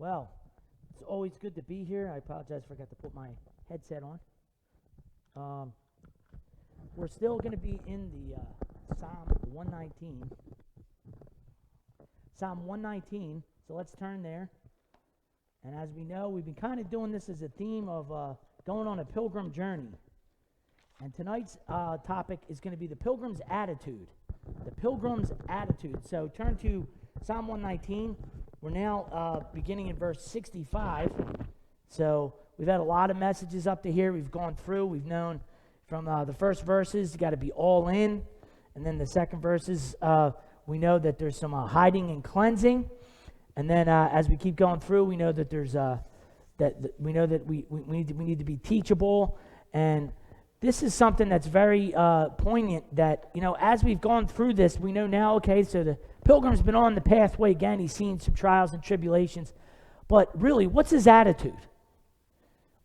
Well, it's always good to be here. I apologize, I forgot to put my headset on. We're still going to be in the Psalm 119. Psalm 119, so let's turn there. And as we know, we've been kind of doing this as a theme of going on a pilgrim journey. And tonight's topic is going to be the pilgrim's attitude. The pilgrim's attitude. So turn to Psalm 119. We're now beginning in verse 65. So we've had a lot of messages up to here. We've gone through. We've known from the first verses, you got to be all in. And then the second verses, we know that there's some hiding and cleansing. And then as we keep going through, we know that there's we know that we need to be teachable. And this is something that's very poignant that, as we've gone through this, we know now, okay, so the pilgrim's been on the pathway again. He's seen some trials and tribulations. But really, what's his attitude?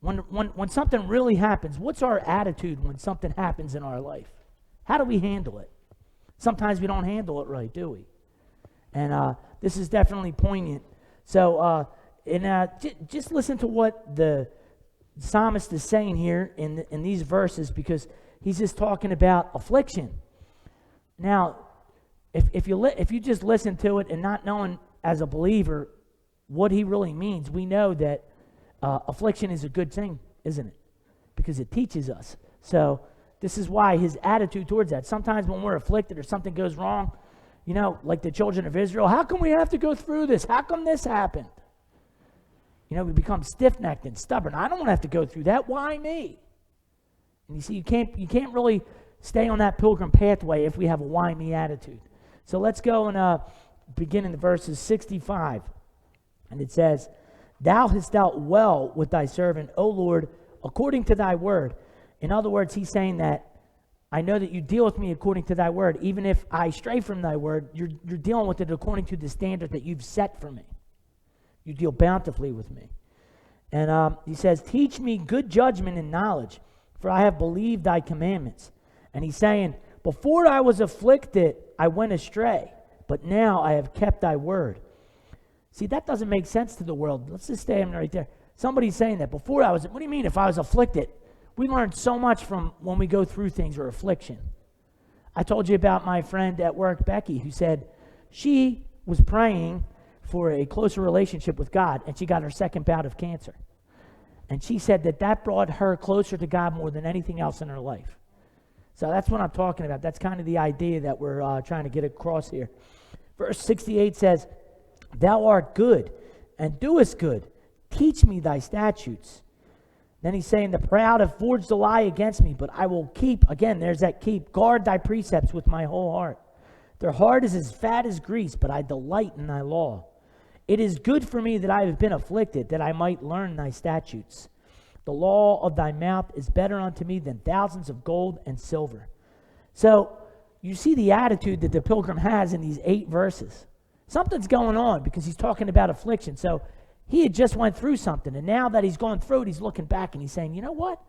When something really happens, what's our attitude when something happens in our life? How do we handle it? Sometimes we don't handle it right, do we? And this is definitely poignant. So just listen to what the psalmist is saying here in these verses, because he's just talking about affliction. Now, if you just listen to it and not knowing as a believer what he really means, we know that affliction is a good thing, isn't it? Because it teaches us. So this is why his attitude towards that. Sometimes when we're afflicted or something goes wrong, like the children of Israel, how come we have to go through this? How come this happened? We become stiff-necked and stubborn. I don't want to have to go through that. Why me? And you see, you can't really stay on that pilgrim pathway if we have a why me attitude. So let's go and begin in the verses 65. And it says, "Thou hast dealt well with thy servant, O Lord, according to thy word." In other words, he's saying that I know that you deal with me according to thy word. Even if I stray from thy word, you're dealing with it according to the standard that you've set for me. You deal bountifully with me. And he says, "Teach me good judgment and knowledge, for I have believed thy commandments." And he's saying, before I was afflicted, I went astray, but now I have kept thy word. See, that doesn't make sense to the world. Let's just stay right there. Somebody's saying that. What do you mean if I was afflicted? We learn so much from when we go through things or affliction. I told you about my friend at work, Becky, who said she was praying for a closer relationship with God, and she got her second bout of cancer. And she said that brought her closer to God more than anything else in her life. So that's what I'm talking about. That's kind of the idea that we're trying to get across here. Verse 68 says, "Thou art good, and doest good. Teach me thy statutes." Then he's saying, "The proud have forged a lie against me, but I will keep," again, there's that keep, "guard thy precepts with my whole heart. Their heart is as fat as grease, but I delight in thy law. It is good for me that I have been afflicted, that I might learn thy statutes. The law of thy mouth is better unto me than thousands of gold and silver." So you see the attitude that the pilgrim has in these 8 verses. Something's going on because he's talking about affliction. So he had just went through something, and now that he's gone through it, he's looking back and he's saying, you know what?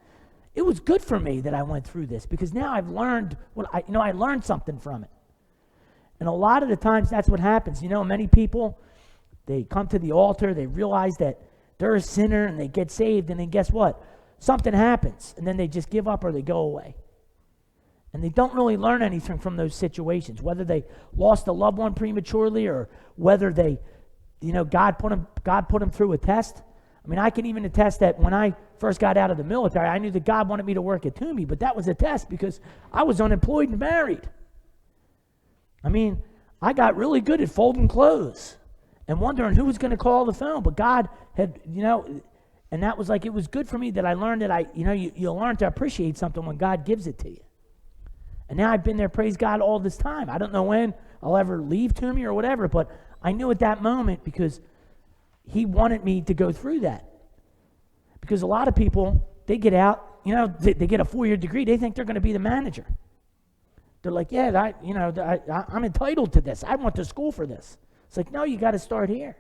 It was good for me that I went through this, because now I've learned I learned something from it. And a lot of the times that's what happens. Many people, they come to the altar, they realize that they're a sinner, and they get saved, and then guess what? Something happens, and then they just give up or they go away. And they don't really learn anything from those situations, whether they lost a loved one prematurely or whether they, God put them through a test. I mean, I can even attest that when I first got out of the military, I knew that God wanted me to work at Toomey, but that was a test because I was unemployed and married. I mean, I got really good at folding clothes and wondering who was going to call the phone, but God had, and that was like, it was good for me that I learned that you learn to appreciate something when God gives it to you. And now I've been there, praise God, all this time. I don't know when I'll ever leave Toomey or whatever, but I knew at that moment because he wanted me to go through that. Because a lot of people, they get out, they get a 4-year degree, they think they're going to be the manager. They're like, yeah, I'm entitled to this. I went to school for this. It's like, no, you got to start here.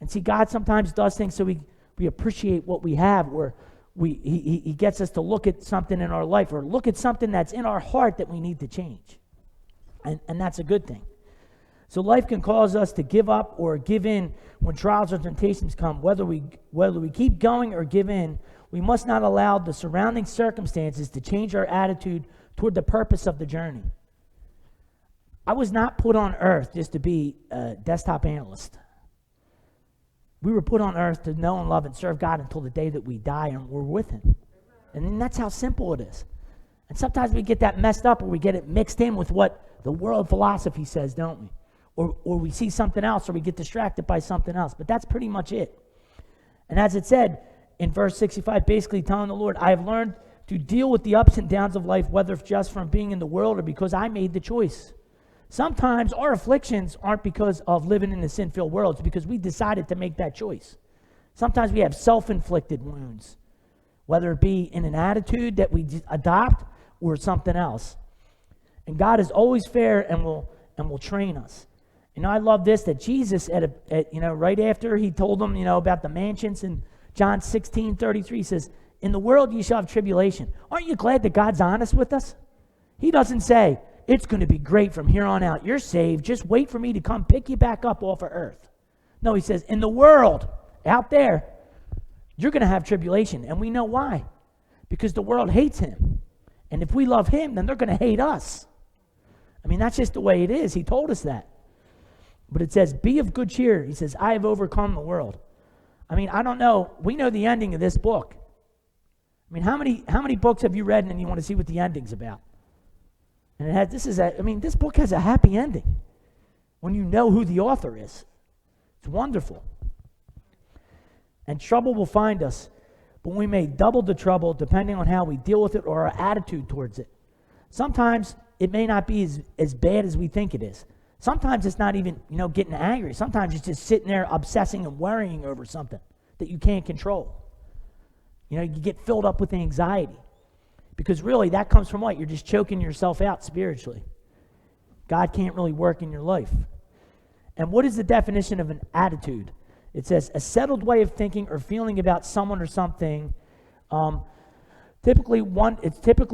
And see, God sometimes does things so we appreciate what we have, where he gets us to look at something in our life or look at something that's in our heart that we need to change. And that's a good thing. So life can cause us to give up or give in when trials or temptations come. Whether we keep going or give in, we must not allow the surrounding circumstances to change our attitude toward the purpose of the journey. I was not put on earth just to be a desktop analyst. We were put on earth to know and love and serve God until the day that we die and we're with him. And that's how simple it is. And sometimes we get that messed up or we get it mixed in with what the world philosophy says, don't we? Or we see something else or we get distracted by something else. But that's pretty much it. And as it said in verse 65, basically telling the Lord, I have learned to deal with the ups and downs of life, whether it's just from being in the world or because I made the choice. Sometimes our afflictions aren't because of living in a sin-filled world. It's because we decided to make that choice. Sometimes we have self-inflicted wounds, whether it be in an attitude that we adopt or something else. And God is always fair and will train us. You know, I love this, that Jesus, right after he told them, about the mansions in John 16:33 says, in the world you shall have tribulation. Aren't you glad that God's honest with us? He doesn't say, it's going to be great from here on out. You're saved. Just wait for me to come pick you back up off of earth. No, he says, in the world, out there, you're going to have tribulation. And we know why. Because the world hates him. And if we love him, then they're going to hate us. I mean, that's just the way it is. He told us that. But it says, be of good cheer. He says, I have overcome the world. I mean, I don't know. We know the ending of this book. I mean, how many books have you read and you want to see what the ending's about? And this book has a happy ending when you know who the author is. It's wonderful. And trouble will find us, but we may double the trouble depending on how we deal with it or our attitude towards it. Sometimes it may not be as bad as we think it is. Sometimes it's not even, getting angry. Sometimes it's just sitting there obsessing and worrying over something that you can't control. You get filled up with anxiety. Because really, that comes from what? You're just choking yourself out spiritually. God can't really work in your life. And what is the definition of an attitude? It says, a settled way of thinking or feeling about someone or something. It's typically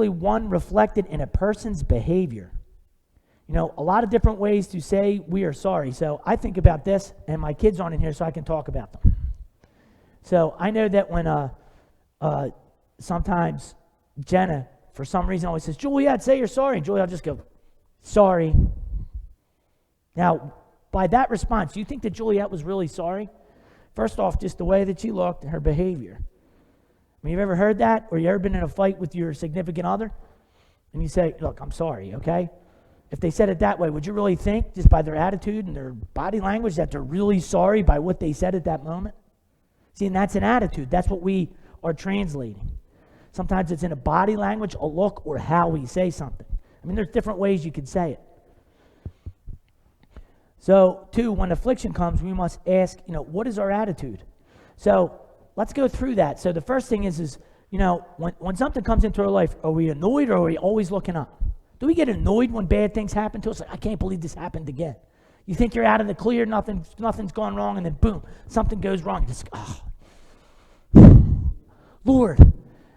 one reflected in a person's behavior. A lot of different ways to say we are sorry. So I think about this, and my kids aren't in here, so I can talk about them. So I know that when sometimes Jenna, for some reason, always says, Juliet, say you're sorry. And Juliet will just go, sorry. Now, by that response, do you think that Juliet was really sorry? First off, just the way that she looked and her behavior. I mean, you've ever heard that? Or you ever been in a fight with your significant other? And you say, look, I'm sorry, okay? If they said it that way, would you really think, just by their attitude and their body language, that they're really sorry by what they said at that moment? See, and that's an attitude. That's what we are translating. Sometimes it's in a body language, a look, or how we say something. I mean, there's different ways you can say it. So, two, when affliction comes, we must ask, what is our attitude? So, let's go through that. So, the first thing is when something comes into our life, are we annoyed or are we always looking up? Do we get annoyed when bad things happen to us? Like, I can't believe this happened again. You think you're out of the clear, nothing's gone wrong, and then boom, something goes wrong. You just, Lord,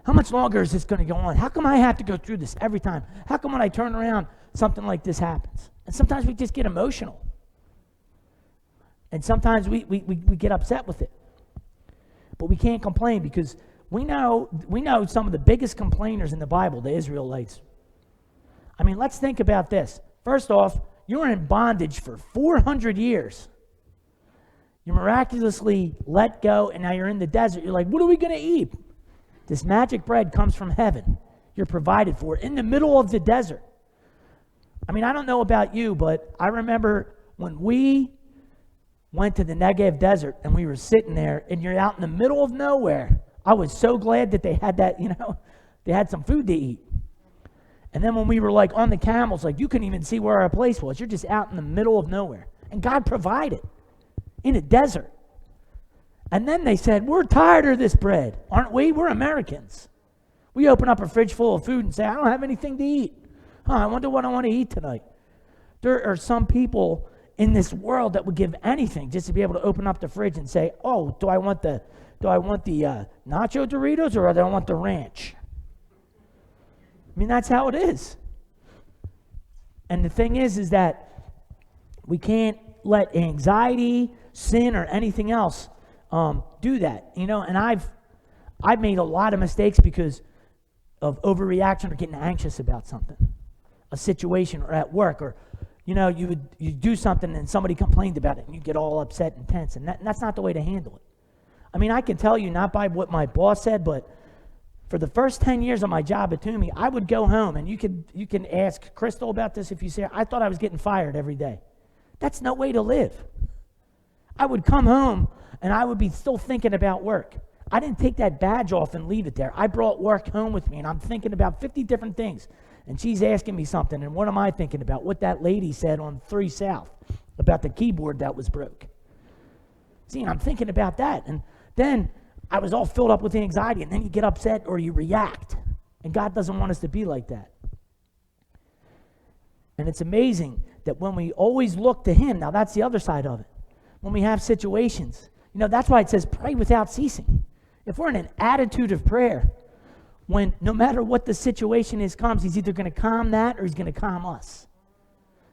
how much longer is this going to go on? How come I have to go through this every time? How come when I turn around, something like this happens? And sometimes we just get emotional. And sometimes we get upset with it. But we can't complain because we know some of the biggest complainers in the Bible, the Israelites. I mean, let's think about this. First off, you were in bondage for 400 years. You're miraculously let go, and now you're in the desert. You're like, what are we going to eat? This magic bread comes from heaven. You're provided for in the middle of the desert. I mean, I don't know about you, but I remember when we went to the Negev desert and we were sitting there and you're out in the middle of nowhere. I was so glad that they had that, they had some food to eat. And then when we were like on the camels, like you couldn't even see where our place was. You're just out in the middle of nowhere. And God provided in a desert. And then they said, we're tired of this bread, aren't we? We're Americans. We open up a fridge full of food and say, I don't have anything to eat. I wonder what I want to eat tonight. There are some people in this world that would give anything just to be able to open up the fridge and say, oh, do I want the nacho Doritos or do I want the ranch? I mean, that's how it is. And the thing is that We can't let anxiety, sin, or anything else do that. And I've made a lot of mistakes because of overreaction or getting anxious about something, a situation, or at work, or you do something and somebody complained about it and you get all upset and tense, and that's not the way to handle it. I mean, I can tell you, not by what my boss said, but for the first 10 years of my job at Toomey, I would go home, and you can ask Crystal about this if you say, I thought I was getting fired every day. That's no way to live. I would come home and I would be still thinking about work. I didn't take that badge off and leave it there. I brought work home with me, and I'm thinking about 50 different things. And she's asking me something, and what am I thinking about? What that lady said on 3 South about the keyboard that was broke. See, and I'm thinking about that. And then I was all filled up with anxiety, and then you get upset or you react. And God doesn't want us to be like that. And it's amazing that when we always look to Him, now that's the other side of it. When we have situations, that's why it says pray without ceasing. If we're in an attitude of prayer, when no matter what the situation is comes, He's either going to calm that or He's going to calm us.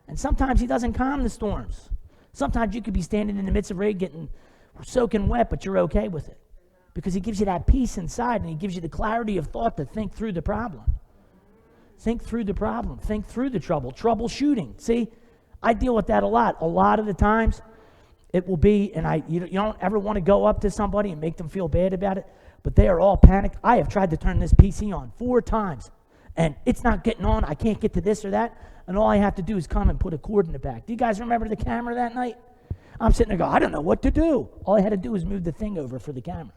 And sometimes He doesn't calm the storms. Sometimes you could be standing in the midst of rain getting soaking wet, but you're okay with it. Because He gives you that peace inside, and He gives you the clarity of thought to think through the problem. Think through the problem. Think through the trouble. Troubleshooting. See, I deal with that a lot. A lot of the times, it will be, and you don't ever want to go up to somebody and make them feel bad about it, but they are all panicked. I have tried to turn this PC on 4 times, and it's not getting on. I can't get to this or that, and all I have to do is come and put a cord in the back. Do you guys remember the camera that night? I'm sitting there going, I don't know what to do. All I had to do was move the thing over for the camera.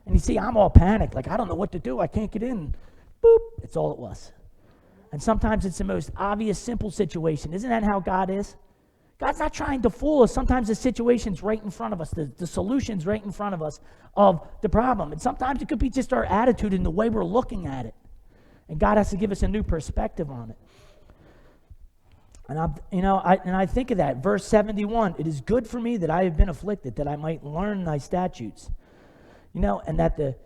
And you see, I'm all panicked, like, I don't know what to do. I can't get in. Boop. It's all it was. And sometimes it's the most obvious, simple situation. Isn't that how God is? God's not trying to fool us. Sometimes the situation's right in front of us. The solution's right in front of us of the problem. And sometimes it could be just our attitude and the way we're looking at it. And God has to give us a new perspective on it. And I think of that. Verse 71, it is good for me that I have been afflicted, that I might learn thy statutes. And that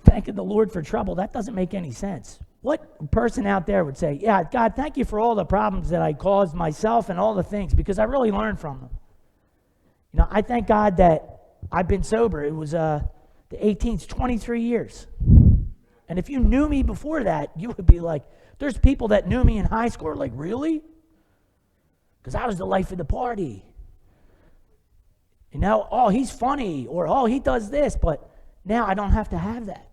thanking the Lord for trouble, that doesn't make any sense. What person out there would say, yeah, God, thank you for all the problems that I caused myself and all the things, because I really learned from them. I thank God that I've been sober. It was the 18th, 23 years. And if you knew me before that, you would be like, there's people that knew me in high school are like, really? Because I was the life of the party. Oh, he's funny, or oh, he does this, but now I don't have to have that.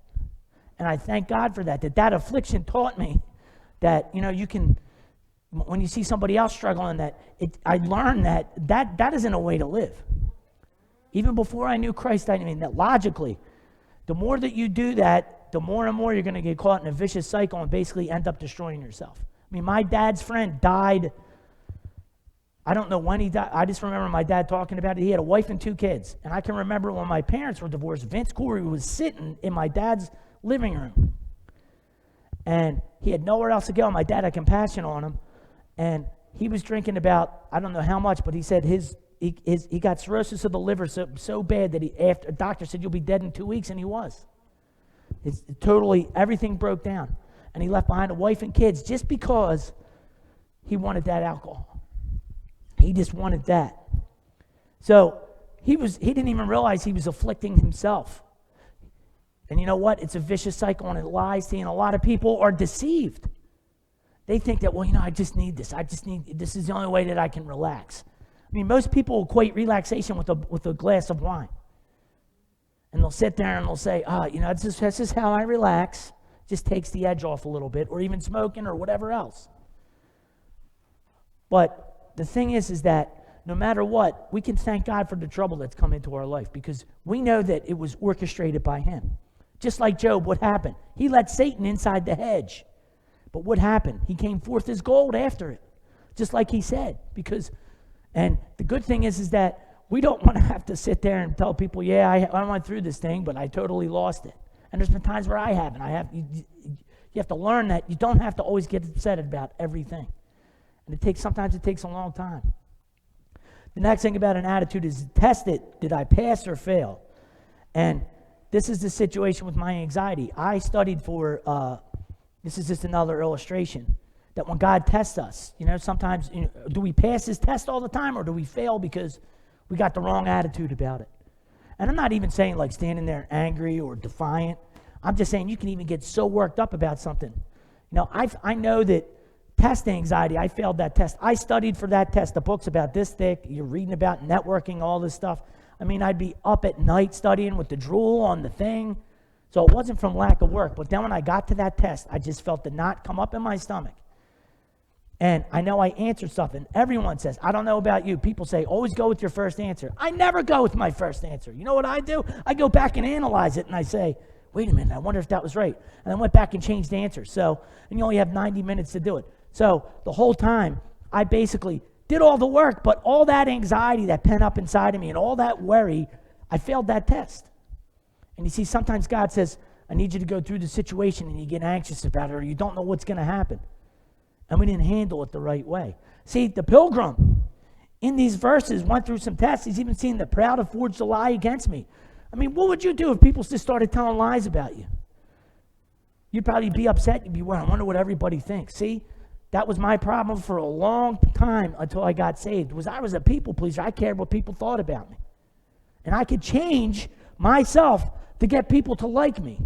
And I thank God for that affliction taught me that, you can, when you see somebody else struggling, I learned that isn't a way to live. Even before I knew Christ, that logically, the more that you do that, the more and more you're going to get caught in a vicious cycle and basically end up destroying yourself. My dad's friend died. I don't know when he died. I just remember my dad talking about it. He had a wife and 2 kids. And I can remember when my parents were divorced, Vince Corey was sitting in my dad's living room. And he had nowhere else to go. My dad had compassion on him. And he was drinking about, I don't know how much, but he said he got cirrhosis of the liver so bad that after a doctor said, you'll be dead in 2 weeks, and he was. Everything broke down. And he left behind a wife and kids just because he wanted that alcohol. He just wanted that. So he didn't even realize he was afflicting himself. And you know what? It's a vicious cycle, and it lies to you, and a lot of people are deceived. They think that, I just need this. This is the only way that I can relax. Most people equate relaxation with a glass of wine. And they'll sit there and they'll say, this is how I relax. Just takes the edge off a little bit, or even smoking or whatever else. But the thing is that no matter what, we can thank God for the trouble that's come into our life, because we know that it was orchestrated by Him. Just like Job, what happened? He let Satan inside the hedge. But what happened? He came forth as gold after it, just like he said. And the good thing is that we don't want to have to sit there and tell people, yeah, I went through this thing, but I totally lost it. And there's been times where I haven't. You have to learn that you don't have to always get upset about everything. And sometimes it takes a long time. The next thing about an attitude is test it. Did I pass or fail? And this is the situation with my anxiety. I studied for, this is just another illustration. That when God tests us, sometimes, do we pass his test all the time, or do we fail because we got the wrong attitude about it? And I'm not even saying like standing there angry or defiant. I'm just saying you can even get so worked up about something. I know that test anxiety, I failed that test. I studied for that test. The book's about this thick. You're reading about networking, all this stuff. I'd be up at night studying with the drool on the thing. So it wasn't from lack of work. But then when I got to that test, I just felt the knot come up in my stomach. And I know I answered something. Everyone says, I don't know about you. People say, always go with your first answer. I never go with my first answer. You know what I do? I go back and analyze it, and I say, wait a minute, I wonder if that was right. And I went back and changed the answer. And you only have 90 minutes to do it. So the whole time, I basically did all the work, but all that anxiety that pent up inside of me and all that worry, I failed that test. And you see, sometimes God says, I need you to go through the situation, and you get anxious about it, or you don't know what's going to happen. And we didn't handle it the right way. See, the pilgrim in these verses went through some tests. He's even seen the proud have forged a lie against me. What would you do if people just started telling lies about you? You'd probably be upset. You'd be, well, I wonder what everybody thinks. See, that was my problem for a long time until I got saved. I was a people pleaser. I cared what people thought about me. And I could change myself to get people to like me.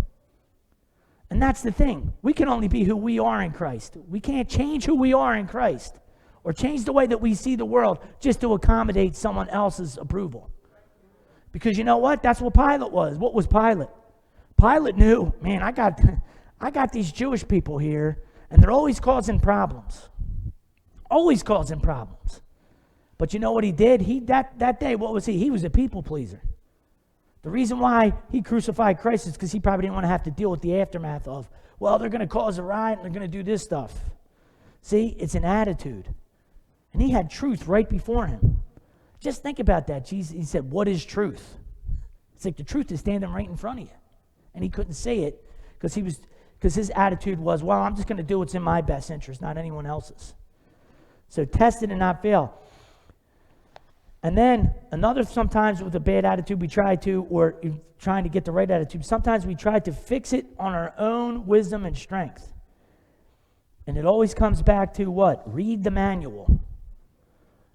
And that's the thing. We can only be who we are in Christ. We can't change who we are in Christ or change the way that we see the world just to accommodate someone else's approval. Because you know what? That's what Pilate was. What was Pilate? Pilate knew, man, I got these Jewish people here, and they're always causing problems. Always causing problems. But you know what he did? That day, what was he? He was a people pleaser. The reason why he crucified Christ is because he probably didn't want to have to deal with the aftermath of, well, they're going to cause a riot and they're going to do this stuff. See, it's an attitude. And he had truth right before him. Just think about that. Jesus, he said, what is truth? It's like the truth is standing right in front of you. And he couldn't say it because his attitude was, well, I'm just going to do what's in my best interest, not anyone else's. So test it and not fail. And then sometimes with a bad attitude we try to, or trying to get the right attitude, sometimes we try to fix it on our own wisdom and strength. And it always comes back to what? Read the manual.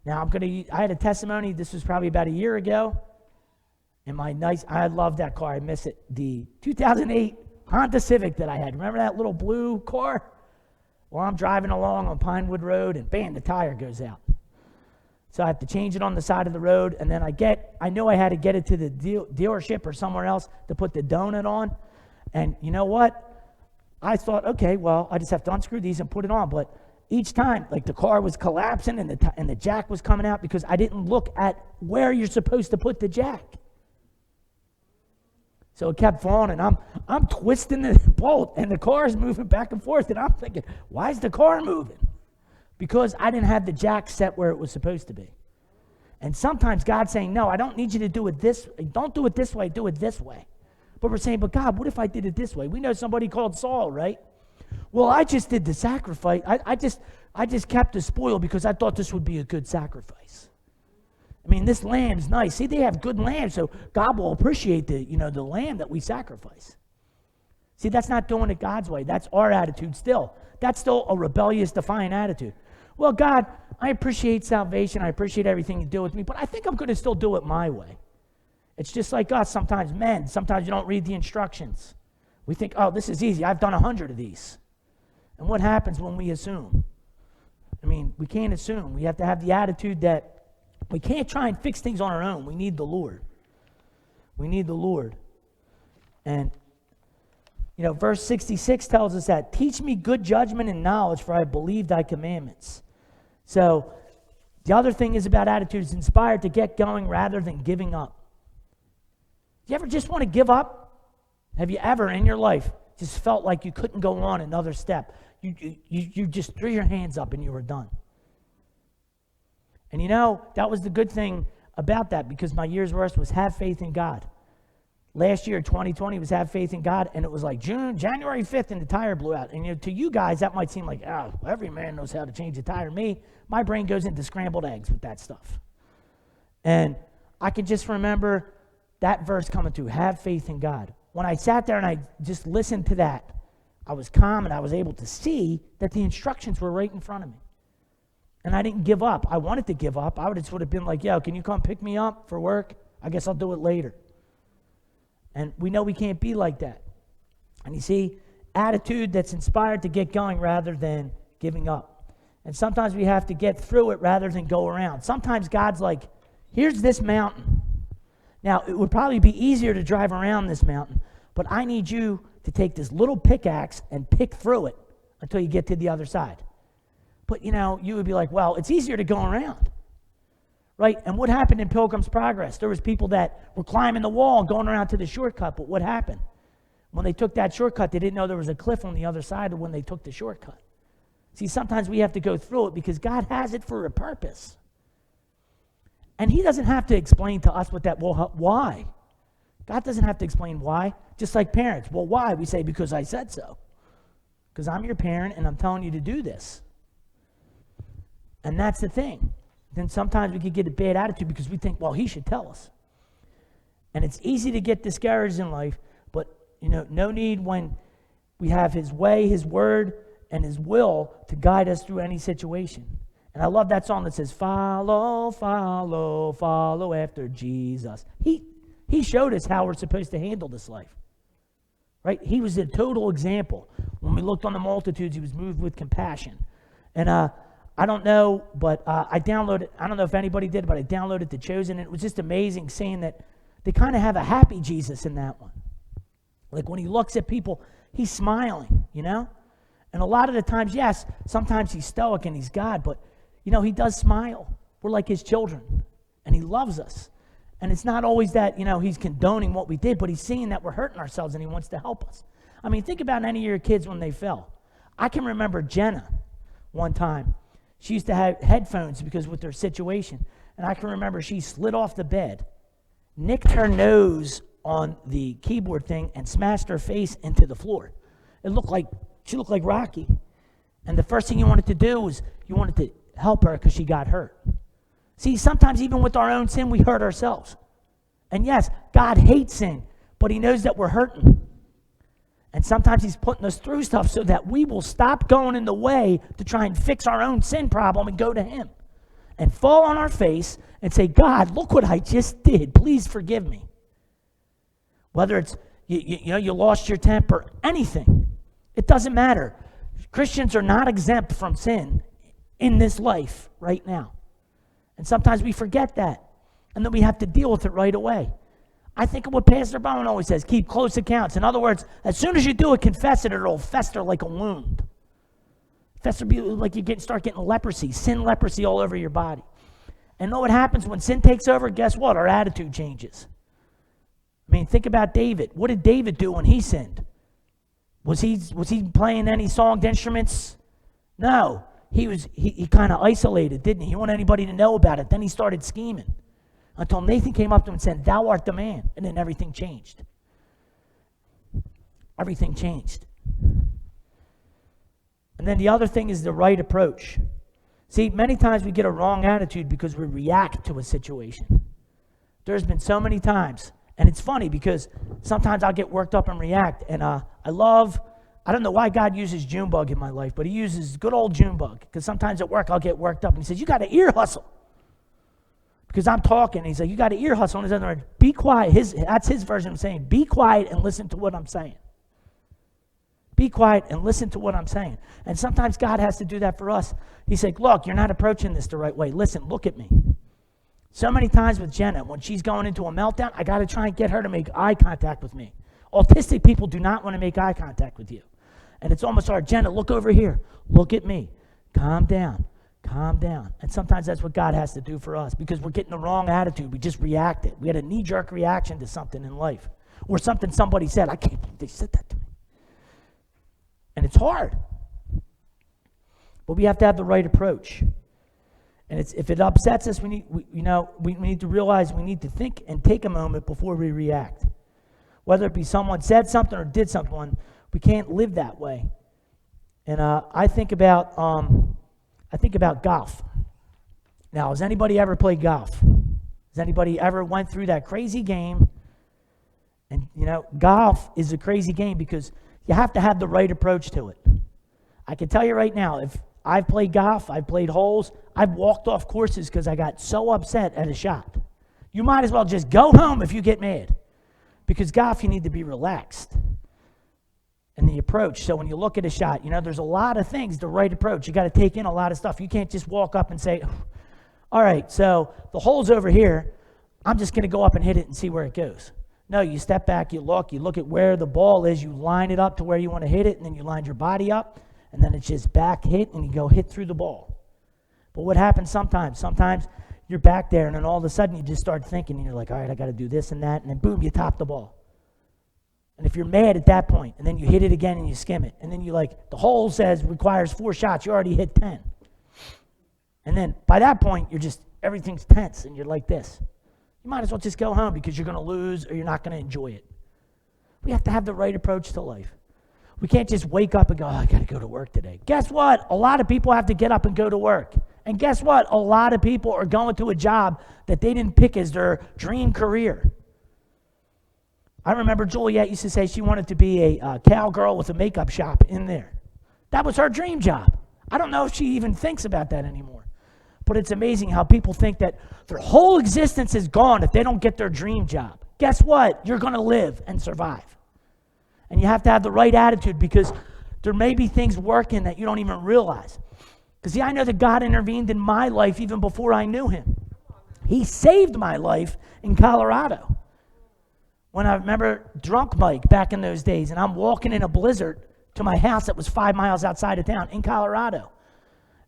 Now I had a testimony, this was probably about a year ago, and I love that car, I miss it, the 2008 Honda Civic that I had. Remember that little blue car? Well, I'm driving along on Pinewood Road, and bam, the tire goes out. So I have to change it on the side of the road, and then I knew I had to get it to the dealership or somewhere else to put the donut on. And you know what? I thought, okay, well, I just have to unscrew these and put it on. But each time, like the car was collapsing and the jack was coming out because I didn't look at where you're supposed to put the jack. So it kept falling, and I'm twisting the bolt, and the car's moving back and forth, and I'm thinking, why is the car moving? Because I didn't have the jack set where it was supposed to be. And sometimes God's saying, no, I don't need you to do it this way. Don't do it this way, do it this way. But we're saying, but God, what if I did it this way? We know somebody called Saul, right? Well, I just did the sacrifice. I just kept the spoil because I thought this would be a good sacrifice. This lamb's nice. See, they have good lambs, so God will appreciate the lamb that we sacrifice. See, that's not doing it God's way. That's our attitude still. That's still a rebellious, defiant attitude. Well, God, I appreciate salvation. I appreciate everything you do with me, but I think I'm going to still do it my way. It's just like us sometimes, men. Sometimes you don't read the instructions. We think, oh, this is easy. I've done 100 of these. And what happens when we assume? We can't assume. We have to have the attitude that we can't try and fix things on our own. We need the Lord. We need the Lord. And verse 66 tells us that, teach me good judgment and knowledge, for I believe thy commandments. So the other thing is about attitude is inspired to get going rather than giving up. Do you ever just want to give up? Have you ever in your life just felt like you couldn't go on another step? You just threw your hands up and you were done. And that was the good thing about that, because my year's verse was have faith in God. Last year, 2020, was have faith in God, and it was like January 5th, and the tire blew out. And to you guys, that might seem like, oh, every man knows how to change a tire. My brain goes into scrambled eggs with that stuff. And I can just remember that verse coming through, have faith in God. When I sat there and I just listened to that, I was calm, and I was able to see that the instructions were right in front of me. And I didn't give up. I wanted to give up. I would have been like, yo, can you come pick me up for work? I guess I'll do it later. And we know we can't be like that. And you see, attitude that's inspired to get going rather than giving up. And sometimes we have to get through it rather than go around. Sometimes God's like, here's this mountain. Now, it would probably be easier to drive around this mountain, but I need you to take this little pickaxe and pick through it until you get to the other side. But, you would be like, well, it's easier to go around, right? And what happened in Pilgrim's Progress? There was people that were climbing the wall and going around to the shortcut, but what happened? When they took that shortcut, they didn't know there was a cliff on the other side of when they took the shortcut. See, sometimes we have to go through it because God has it for a purpose. And he doesn't have to explain to us why. God doesn't have to explain why. Just like parents. Well, why? We say, because I said so. Because I'm your parent and I'm telling you to do this. And that's the thing. Then sometimes we could get a bad attitude because we think, well, he should tell us. And it's easy to get discouraged in life, but no need when we have his way, his word, and his will to guide us through any situation. And I love that song that says, follow, follow, follow after Jesus. He showed us how we're supposed to handle this life. Right? He was a total example. When we looked on the multitudes, he was moved with compassion. And I don't know, but I don't know if anybody did, but I downloaded The Chosen, and it was just amazing seeing that they kind of have a happy Jesus in that one. Like when he looks at people, he's smiling, And a lot of the times, yes, sometimes he's stoic and he's God, but, he does smile. We're like his children, and he loves us. And it's not always that, he's condoning what we did, but he's seeing that we're hurting ourselves and he wants to help us. I mean, think about any of your kids when they fell. I can remember Jenna one time. She used to have headphones because with her situation. And I can remember she slid off the bed, nicked her nose on the keyboard thing, and smashed her face into the floor. She looked like Rocky. And the first thing you wanted to do was you wanted to help her because she got hurt. See, sometimes even with our own sin, we hurt ourselves. And yes, God hates sin, but he knows that we're hurting. And sometimes he's putting us through stuff so that we will stop going in the way to try and fix our own sin problem and go to him. And fall on our face and say, God, look what I just did. Please forgive me. Whether it's, you lost your temper, anything. It doesn't matter. Christians are not exempt from sin in this life right now. And sometimes we forget that. And then we have to deal with it right away. I think of what Pastor Bowen always says, keep close accounts. In other words, as soon as you do it, confess it, it'll fester like a wound. Fester be like you start getting leprosy, sin leprosy all over your body. And know what happens when sin takes over? Guess what? Our attitude changes. I mean, think about David. What did David do when he sinned? Was he playing any songed instruments? No. He kind of isolated, didn't he? He didn't want anybody to know about it. Then he started scheming until Nathan came up to him and said, thou art the man. And then everything changed. Everything changed. And then the other thing is the right approach. See, many times we get a wrong attitude because we react to a situation. There's been so many times, and it's funny because sometimes I'll get worked up and react, and I don't know why God uses Junebug in my life, but he uses good old Junebug, because sometimes at work I'll get worked up, and he says, you got to ear hustle. Because I'm talking, and he's like, you got to ear hustle. And his other word, be quiet. That's his version of saying, be quiet and listen to what I'm saying. Be quiet and listen to what I'm saying. And sometimes God has to do that for us. He's like, look, you're not approaching this the right way. Listen, look at me. So many times with Jenna, when she's going into a meltdown, I got to try and get her to make eye contact with me. Autistic people do not want to make eye contact with you. And it's almost hard. Jenna, look over here. Look at me. Calm down. Calm down. And sometimes that's what God has to do for us because we're getting the wrong attitude. We just reacted. We had a knee-jerk reaction to something in life or something somebody said. I can't believe they said that to me. And it's hard. But we have to have the right approach. And if it upsets us, we need to realize we need to think and take a moment before we react. Whether it be someone said something or did something, we can't live that way. And I think about golf. Now, has anybody ever played golf? Has anybody ever went through that crazy game? And golf is a crazy game because you have to have the right approach to it. I can tell you right now, if I've played golf, I've played holes, I've walked off courses because I got so upset at a shot. You might as well just go home if you get mad. Because golf, you need to be relaxed. And the approach, so when you look at a shot, there's a lot of things, the right approach. You got to take in a lot of stuff. You can't just walk up and say, all right, so the hole's over here. I'm just going to go up and hit it and see where it goes. No, you step back, you look at where the ball is, you line it up to where you want to hit it, and then you line your body up, and then it's just back hit, and you go hit through the ball. But what happens sometimes? Sometimes you're back there, and then all of a sudden you just start thinking, and you're like, all right, I got to do this and that, and then boom, you top the ball. And if you're mad at that point, and then you hit it again and you skim it, and then the hole says requires 4 shots, you already hit 10. And then by that point, everything's tense, and you're like this. You might as well just go home because you're going to lose or you're not going to enjoy it. We have to have the right approach to life. We can't just wake up and go, I got to go to work today. Guess what? A lot of people have to get up and go to work. And guess what? A lot of people are going to a job that they didn't pick as their dream career. I remember Juliet used to say she wanted to be a cowgirl with a makeup shop in there. That was her dream job. I don't know if she even thinks about that anymore. But it's amazing how people think that their whole existence is gone if they don't get their dream job. Guess what? You're going to live and survive. And you have to have the right attitude because there may be things working that you don't even realize. Because I know that God intervened in my life even before I knew him. He saved my life in Colorado. When I remember drunk Mike back in those days, and I'm walking in a blizzard to my house that was 5 miles outside of town in Colorado.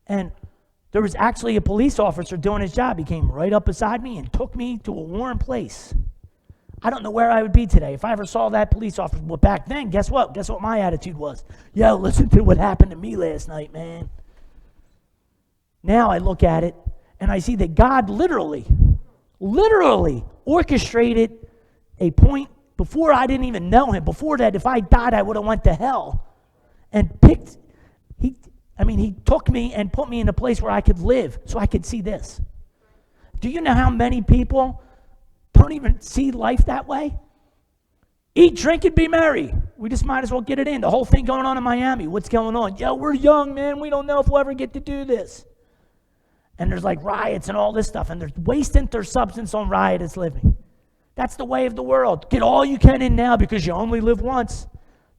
And there was actually a police officer doing his job. He came right up beside me and took me to a warm place. I don't know where I would be today if I ever saw that police officer. But back then, guess what? Guess what my attitude was? Yo, listen to what happened to me last night, man. Now I look at it, and I see that God literally orchestrated a point before I didn't even know him. Before that, if I died, I would have went to hell. And he took me and put me in a place where I could live so I could see this. Do you know how many people don't even see life that way? Eat, drink, and be merry. We just might as well get it in. The whole thing going on in Miami. What's going on? Yo, we're young, man. We don't know if we'll ever get to do this. And there's like riots and all this stuff. And they're wasting their substance on riotous living. That's the way of the world. Get all you can in now because you only live once.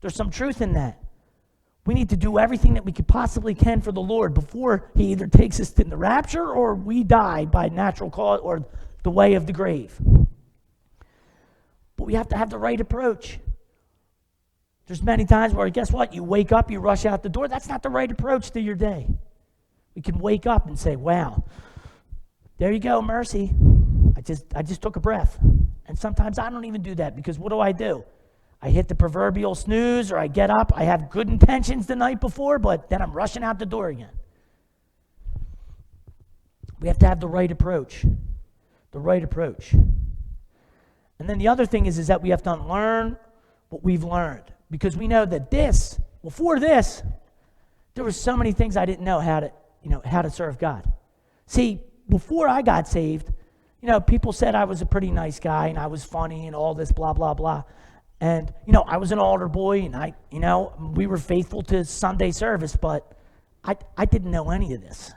There's some truth in that. We need to do everything that we could possibly can for the Lord before he either takes us in the rapture or we die by natural cause or the way of the grave. But we have to have the right approach. There's many times where, guess what? You wake up, you rush out the door. That's not the right approach to your day. We can wake up and say, wow, there you go, mercy. I just took a breath. And sometimes I don't even do that because what do? I hit the proverbial snooze or I get up. I have good intentions the night before, but then I'm rushing out the door again. We have to have the right approach. The right approach. And then the other thing is that we have to unlearn what we've learned. Because we know that before this, there were so many things I didn't know how to serve God. See, before I got saved, people said I was a pretty nice guy and I was funny and all this blah, blah, blah. And, I was an altar boy and we were faithful to Sunday service, but I didn't know any of this.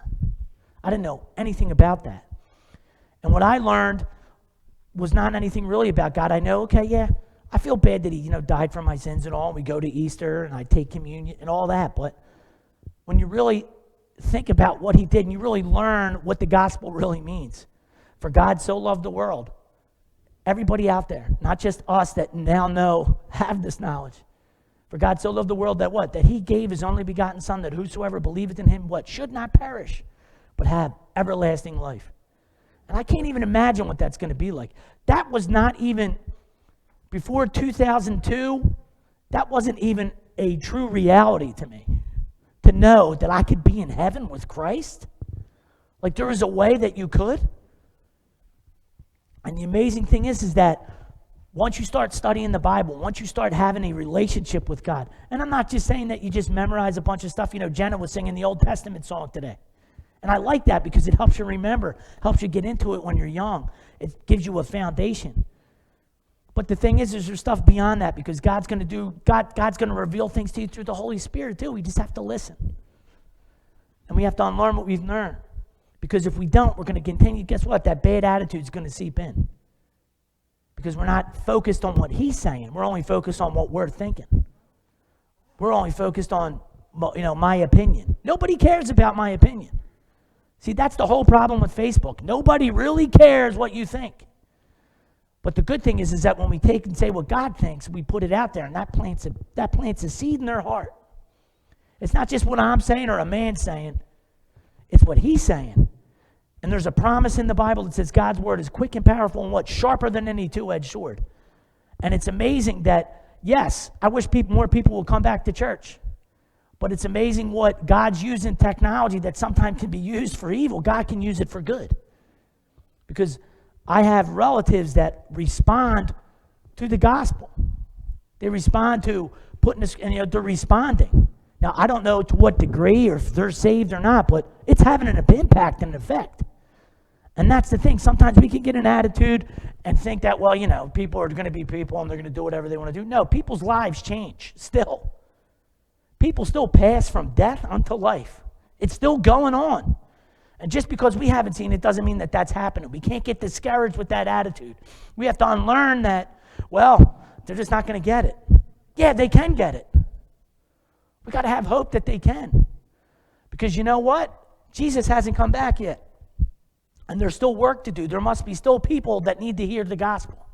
I didn't know anything about that. And what I learned was not anything really about God. I know, okay, yeah, I feel bad that he, died for my sins and all. We go to Easter and I take communion and all that. But when you really think about what he did and you really learn what the gospel really means, for God so loved the world. Everybody out there, not just us that now have this knowledge. For God so loved the world that what? That he gave his only begotten son, that whosoever believeth in him, what? Should not perish, but have everlasting life. And I can't even imagine what that's going to be like. That was not even, before 2002, that wasn't even a true reality to me. To know that I could be in heaven with Christ. Like there was a way that you could. And the amazing thing is that once you start studying the Bible, once you start having a relationship with God, and I'm not just saying that you just memorize a bunch of stuff. Jenna was singing the Old Testament song today. And I like that because it helps you remember, helps you get into it when you're young. It gives you a foundation. But the thing is, there's stuff beyond that, because God's going to reveal things to you through the Holy Spirit too. We just have to listen. And we have to unlearn what we've learned. Because if we don't, we're going to continue. Guess what? That bad attitude is going to seep in. Because we're not focused on what he's saying. We're only focused on what we're thinking. We're only focused on, my opinion. Nobody cares about my opinion. See, that's the whole problem with Facebook. Nobody really cares what you think. But the good thing is that when we take and say what God thinks, we put it out there, and that plants a seed in their heart. It's not just what I'm saying or a man saying. It's what he's saying. And there's a promise in the Bible that says God's word is quick and powerful and what? Sharper than any two-edged sword. And it's amazing that, yes, I wish more people will come back to church. But it's amazing what God's using technology that sometimes can be used for evil. God can use it for good. Because I have relatives that respond to the gospel. They respond to putting this, and they're responding. Now, I don't know to what degree or if they're saved or not, but it's having an impact and an effect. And that's the thing. Sometimes we can get an attitude and think that, people are going to be people and they're going to do whatever they want to do. No, people's lives change still. People still pass from death unto life. It's still going on. And just because we haven't seen it doesn't mean that that's happening. We can't get discouraged with that attitude. We have to unlearn that, they're just not going to get it. Yeah, they can get it. We got to have hope that they can. Because you know what? Jesus hasn't come back yet. And there's still work to do. There must be still people that need to hear the gospel.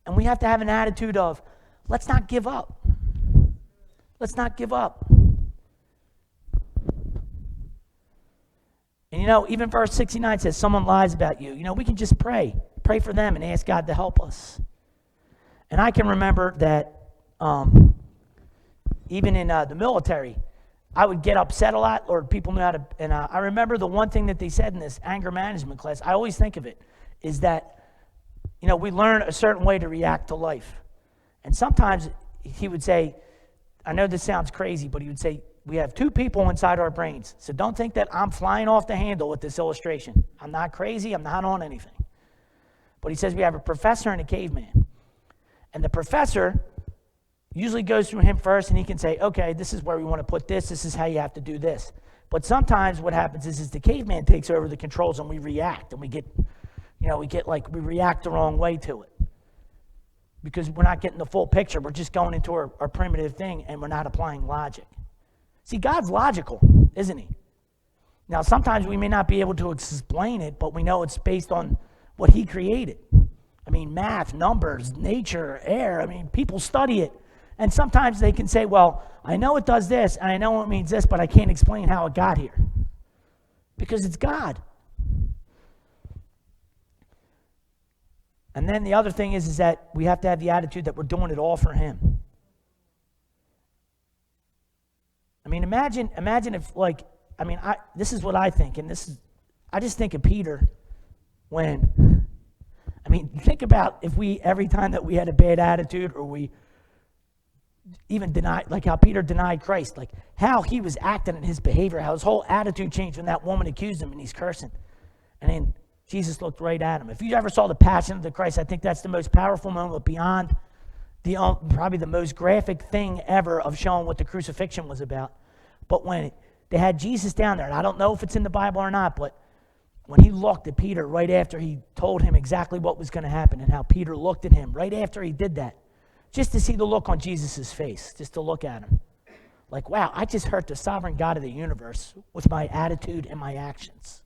And we have to have an attitude of, let's not give up. Let's not give up. And even verse 69 says, someone lies about you. We can just pray. Pray for them and ask God to help us. And I can remember that even in the military, I would get upset a lot, or people knew how to, and I remember the one thing that they said in this anger management class, I always think of it, is that, we learn a certain way to react to life. And sometimes he would say, I know this sounds crazy, but he would say, we have two people inside our brains. So don't think that I'm flying off the handle with this illustration. I'm not crazy. I'm not on anything. But he says we have a professor and a caveman. And the professor usually goes through him first, and he can say, okay, this is where we want to put this. This is how you have to do this. But sometimes what happens is the caveman takes over the controls, and we react, and we react the wrong way to it. Because we're not getting the full picture. We're just going into our primitive thing, and we're not applying logic. See, God's logical, isn't he? Now, sometimes we may not be able to explain it, but we know it's based on what he created. Math, numbers, nature, air. People study it. And sometimes they can say, I know it does this, and I know it means this, but I can't explain how it got here. Because it's God. And then the other thing is that we have to have the attitude that we're doing it all for him. Imagine if, this is what I think, and I just think of Peter when, think about if every time that we had a bad attitude, or we even denied, like how Peter denied Christ, like how he was acting in his behavior, how his whole attitude changed when that woman accused him and he's cursing. And then Jesus looked right at him. If you ever saw the Passion of the Christ, I think that's the most powerful moment beyond probably the most graphic thing ever of showing what the crucifixion was about. But when they had Jesus down there, and I don't know if it's in the Bible or not, but when he looked at Peter right after he told him exactly what was going to happen, and how Peter looked at him right after he did that, just to see the look on Jesus' face, just to look at him. Like, wow, I just hurt the sovereign God of the universe with my attitude and my actions.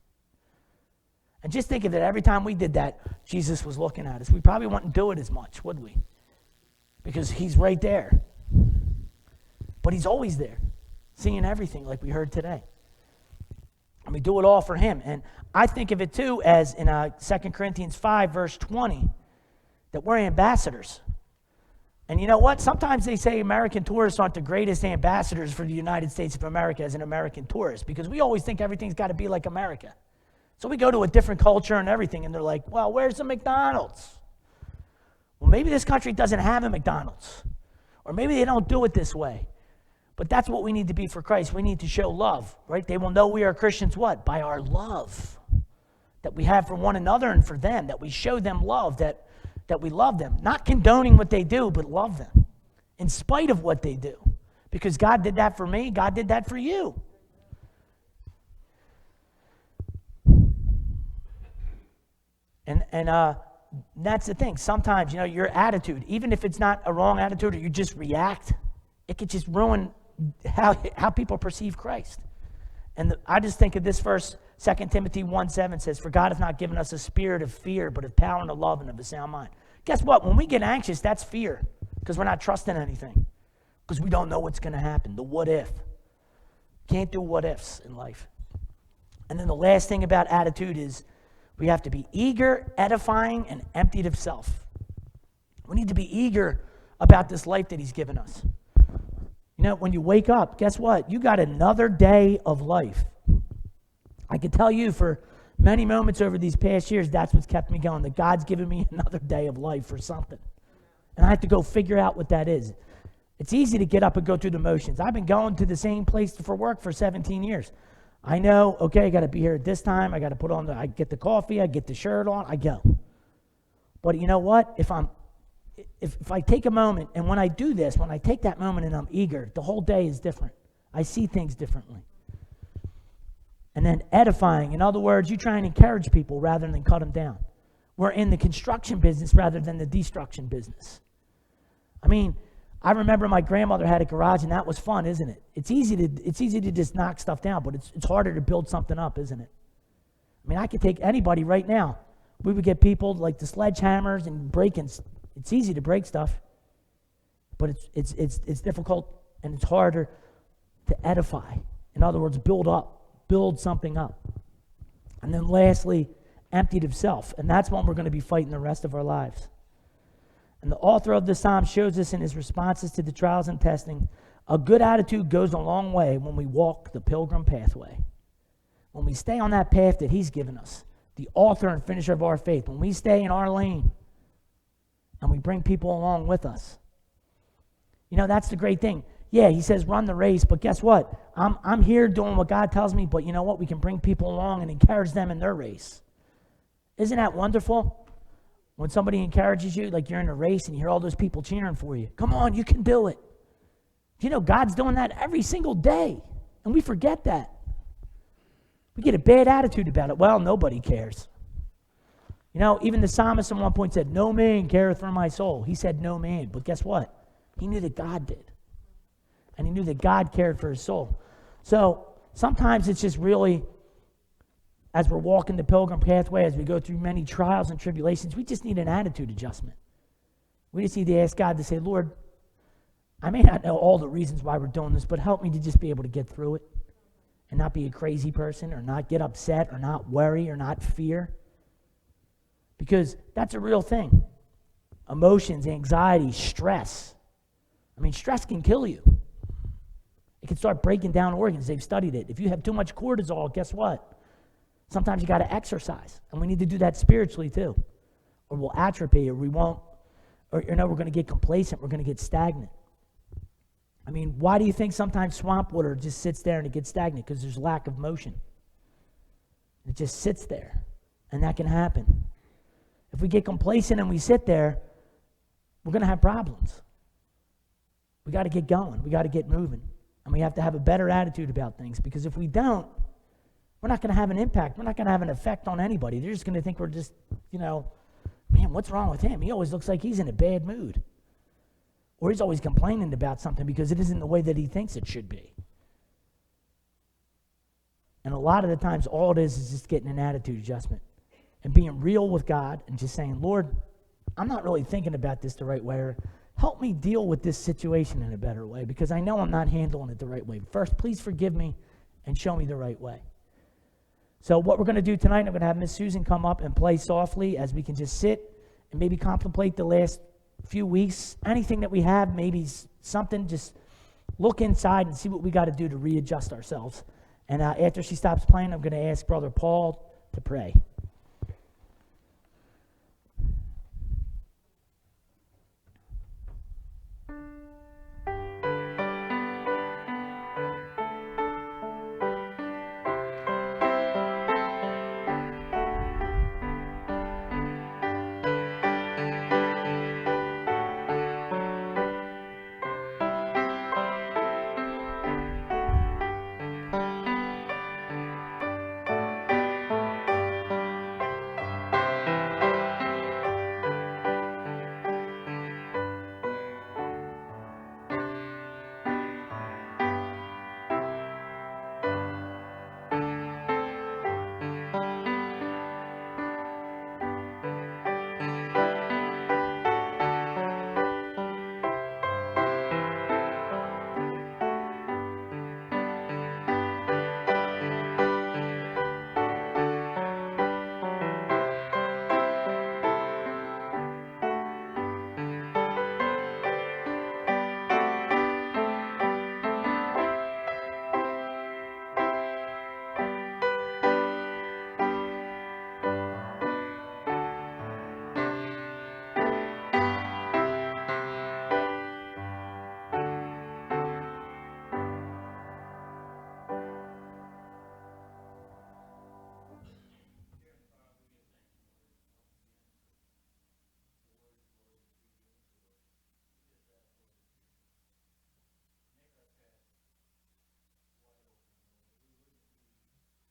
And just think of it, every time we did that, Jesus was looking at us. We probably wouldn't do it as much, would we? Because he's right there. But he's always there, seeing everything like we heard today. And we do it all for him. And I think of it too as in 2 Corinthians 5, verse 20, that we're ambassadors. And you know what? Sometimes they say American tourists aren't the greatest ambassadors for the United States of America as an American tourist, because we always think everything's got to be like America. So we go to a different culture and everything, and they're like, well, where's the McDonald's? Well, maybe this country doesn't have a McDonald's. Or maybe they don't do it this way. But that's what we need to be for Christ. We need to show love, right? They will know we are Christians, what? By our love that we have for one another and for them, that we show them love, that, that we love them. Not condoning what they do, but love them in spite of what they do. Because God did that for me. God did that for you. And that's the thing. Sometimes, your attitude, even if it's not a wrong attitude or you just react, it could just ruin how people perceive Christ. And I just think of this verse, 2 Timothy 1:7 says, "For God has not given us a spirit of fear, but of power and of love and of a sound mind." Guess what? When we get anxious, that's fear, because we're not trusting anything, because we don't know what's going to happen, the what if. Can't do what ifs in life. And then the last thing about attitude is we have to be eager, edifying, and emptied of self. We need to be eager about this life that he's given us. When you wake up, guess what? You got another day of life. I can tell you for many moments over these past years, that's what's kept me going, that God's given me another day of life for something. And I have to go figure out what that is. It's easy to get up and go through the motions. I've been going to the same place for work for 17 years. I know, okay, I got to be here at this time. I got to put on I get the coffee, I get the shirt on, I go. But you know what? If I take a moment, and when I do this, when I take that moment and I'm eager, the whole day is different. I see things differently. And then edifying. In other words, you try and encourage people rather than cut them down. We're in the construction business rather than the destruction business. I remember my grandmother had a garage, and that was fun, isn't it? It's easy to just knock stuff down, but it's harder to build something up, isn't it? I could take anybody right now. We would get people like the sledgehammers and breaking. It's easy to break stuff, but it's difficult and it's harder to edify. In other words, build something up. And then lastly, emptied of self. And that's one we're going to be fighting the rest of our lives. And the author of the Psalm shows us in his responses to the trials and testing, a good attitude goes a long way when we walk the pilgrim pathway. When we stay on that path that he's given us, the author and finisher of our faith, when we stay in our lane and we bring people along with us. That's the great thing. Yeah, he says run the race, but guess what? I'm here doing what God tells me, but you know what? We can bring people along and encourage them in their race. Isn't that wonderful? When somebody encourages you, like you're in a race and you hear all those people cheering for you. Come on, you can do it. God's doing that every single day, and we forget that. We get a bad attitude about it. Well, nobody cares. Even the psalmist at one point said, "No man careth for my soul." He said no man, but guess what? He knew that God did. And he knew that God cared for his soul. So sometimes it's just really, as we're walking the pilgrim pathway, as we go through many trials and tribulations, we just need an attitude adjustment. We just need to ask God to say, "Lord, I may not know all the reasons why we're doing this, but help me to just be able to get through it and not be a crazy person or not get upset or not worry or not fear." Because that's a real thing. Emotions, anxiety, stress. Stress can kill you. It can start breaking down organs. They've studied it. If you have too much cortisol, guess what? Sometimes you got to exercise. And we need to do that spiritually too. Or we'll atrophy, or we won't, or we're going to get complacent. We're going to get stagnant. Why do you think sometimes swamp water just sits there and it gets stagnant? Because there's lack of motion. It just sits there. And that can happen. If we get complacent and we sit there, we're going to have problems. We got to get going. We got to get moving. And we have to have a better attitude about things, because if we don't, we're not going to have an impact. We're not going to have an effect on anybody. They're just going to think we're just, man, what's wrong with him? He always looks like he's in a bad mood. Or he's always complaining about something because it isn't the way that he thinks it should be. And a lot of the times, all it is just getting an attitude adjustment and being real with God and just saying, "Lord, I'm not really thinking about this the right way, or help me deal with this situation in a better way, because I know I'm not handling it the right way. First, please forgive me and show me the right way." So what we're going to do tonight, I'm going to have Miss Susan come up and play softly as we can just sit and maybe contemplate the last few weeks. Anything that we have, maybe something, just look inside and see what we got to do to readjust ourselves. And after she stops playing, I'm going to ask Brother Paul to pray.